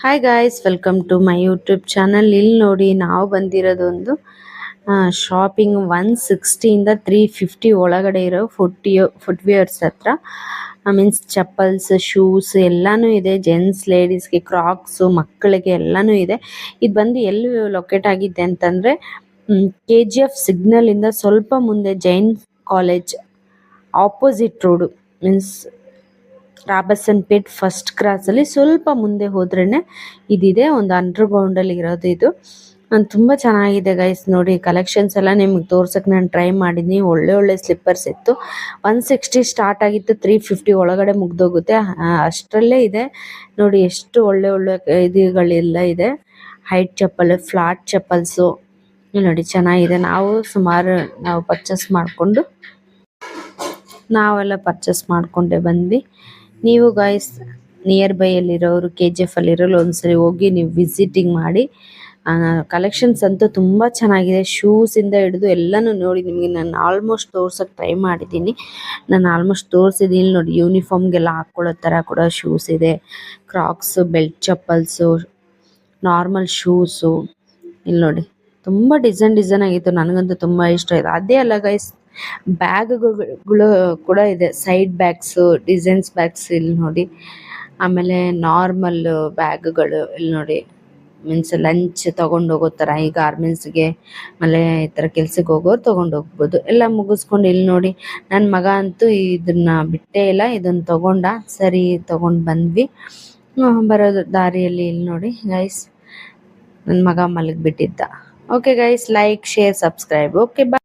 Hi guys, welcome to my YouTube channel. ಇಲ್ಲಿ ನೋಡಿ, ನಾವು ಬಂದಿರೋದೊಂದು ಶಾಪಿಂಗ್ 160 350 ಒಳಗಡೆ ಇರೋ ಫುಟ್ವೇರ್ಸ್ ಹತ್ರ. ಮೀನ್ಸ್ ಚಪ್ಪಲ್ಸ್, ಶೂಸ್ ಎಲ್ಲಾನು ಇದೆ. ಜೆಂಟ್ಸ್, ಲೇಡೀಸ್ಗೆ, ಕ್ರಾಕ್ಸ್, ಮಕ್ಕಳಿಗೆ ಎಲ್ಲಾನು ಇದೆ. ಇದು ಬಂದು ಎಲ್ಲಿ ಲೊಕೇಟ್ ಆಗಿದೆ ಅಂತಂದ್ರೆ KGF ಸಿಗ್ನಲ್ ಇಂದ ಸ್ವಲ್ಪ ಮುಂದೆ Jain college opposite road. Means Robertsonpet first cross ಅಲ್ಲಿ ಸ್ವಲ್ಪ ಮುಂದೆ ಹೋದ್ರೇನೆ ಇದಿದೆ. ಒಂದು ಅಂಡರ್ ಗ್ರೌಂಡ್ ಅಲ್ಲಿ ಇರೋದು ಇದು. ತುಂಬಾ ಚೆನ್ನಾಗಿದೆ ಗೈಸ್. ನೋಡಿ, ಕಲೆಕ್ಷನ್ಸ್ ಎಲ್ಲ ನಿಮ್ಗೆ ತೋರ್ಸಕ್ ನಾನು ಟ್ರೈ ಮಾಡಿದ್ನಿ. ಒಳ್ಳೆ ಒಳ್ಳೆ ಸ್ಲಿಪ್ಪರ್ಸ್ ಇತ್ತು. 160 ಸ್ಟಾರ್ಟ್ ಆಗಿತ್ತು, 350 ಒಳಗಡೆ ಮುಗ್ದೋಗುತ್ತೆ. ಅಷ್ಟರಲ್ಲೇ ಇದೆ ನೋಡಿ. ಎಷ್ಟು ಒಳ್ಳೆ ಒಳ್ಳೆ ಇದುಗಳೆಲ್ಲ ಇದೆ. ಹೈಟ್ ಚಪ್ಪಲ್, ಫ್ಲಾಟ್ ಚಪ್ಪಲ್ಸು ನೋಡಿ, ಚೆನ್ನಾಗಿದೆ. ನಾವು ಪರ್ಚೇಸ್ ಮಾಡಿಕೊಂಡು ಪರ್ಚೇಸ್ ಮಾಡ್ಕೊಂಡೆ ಬಂದ್ವಿ. ನೀವು ಗೈಸ್ ನಿಯರ್ ಬೈ ಅಲ್ಲಿರೋರು, KGF ಅಲ್ಲಿರೋರು ಒಂದ್ಸರಿ ಹೋಗಿ ನೀವು ವಿಸಿಟಿಂಗ್ ಮಾಡಿ. ಕಲೆಕ್ಷನ್ಸ್ ಅಂತೂ ತುಂಬ ಚೆನ್ನಾಗಿದೆ. ಶೂಸ್ ಇಂದ ಹಿಡಿದು ಎಲ್ಲಾನು ನೋಡಿ. ನಿಮಗೆ ನಾನು ಆಲ್ಮೋಸ್ಟ್ ತೋರ್ಸಕ್ಕೆ ಟ್ರೈ ಮಾಡಿದ್ದೀನಿ. ನಾನು ಆಲ್ಮೋಸ್ಟ್ ತೋರಿಸಿದ್ದೀನಿ ನೋಡಿ. ಯೂನಿಫಾರ್ಮ್ಗೆಲ್ಲ ಹಾಕ್ಕೊಳ್ಳೋ ಥರ ಕೂಡ ಶೂಸ್ ಇದೆ. ಕ್ರಾಕ್ಸ್, ಬೆಲ್ಟ್ ಚಪ್ಪಲ್ಸು, ನಾರ್ಮಲ್ ಶೂಸು. ಇಲ್ಲಿ ನೋಡಿ, ತುಂಬ ಡಿಸೈನ್ ಆಗಿತ್ತು. ನನಗಂತೂ ತುಂಬ ಇಷ್ಟ ಆಯಿತು. ಅದೇ ಅಲ್ಲ ಗೈಸ್, ಬ್ಯಾಗ್ಗಳು ಕೂಡ ಇದೆ. ಸೈಡ್ ಬ್ಯಾಗ್ಸು, ಡಿಸೈನ್ಸ್ ಬ್ಯಾಗ್ಸ್ ಇಲ್ಲಿ ನೋಡಿ. ಆಮೇಲೆ ನಾರ್ಮಲ್ ಬ್ಯಾಗ್ಗಳು ಇಲ್ಲಿ ನೋಡಿ. ಮೀನ್ಸ್ ಲಂಚ್ ತೊಗೊಂಡು ಹೋಗೋ ಥರ, ಈ ಗಾರ್ಮೆಂಟ್ಸ್ಗೆ ಆಮೇಲೆ ಈ ಥರ ಕೆಲ್ಸಕ್ಕೆ ಹೋಗೋರು ತೊಗೊಂಡು ಹೋಗ್ಬೋದು. ಎಲ್ಲ ಮುಗಿಸ್ಕೊಂಡು ಇಲ್ಲಿ ನೋಡಿ, ನನ್ನ ಮಗ ಅಂತೂ ಇದನ್ನ ಬಿಟ್ಟೇ ಇಲ್ಲ. ಇದನ್ನು ತೊಗೊಂಡ. ಸರಿ, ತೊಗೊಂಡು ಬಂದ್ವಿ. ಬರೋದು ದಾರಿಯಲ್ಲಿ ಇಲ್ಲಿ ನೋಡಿ ಗೈಸ್, ನನ್ನ ಮಗ ಮಲಗಿಬಿಟ್ಟಿದ್ದ. Okay guys, like, share, subscribe. Okay, ಬಾಯ್.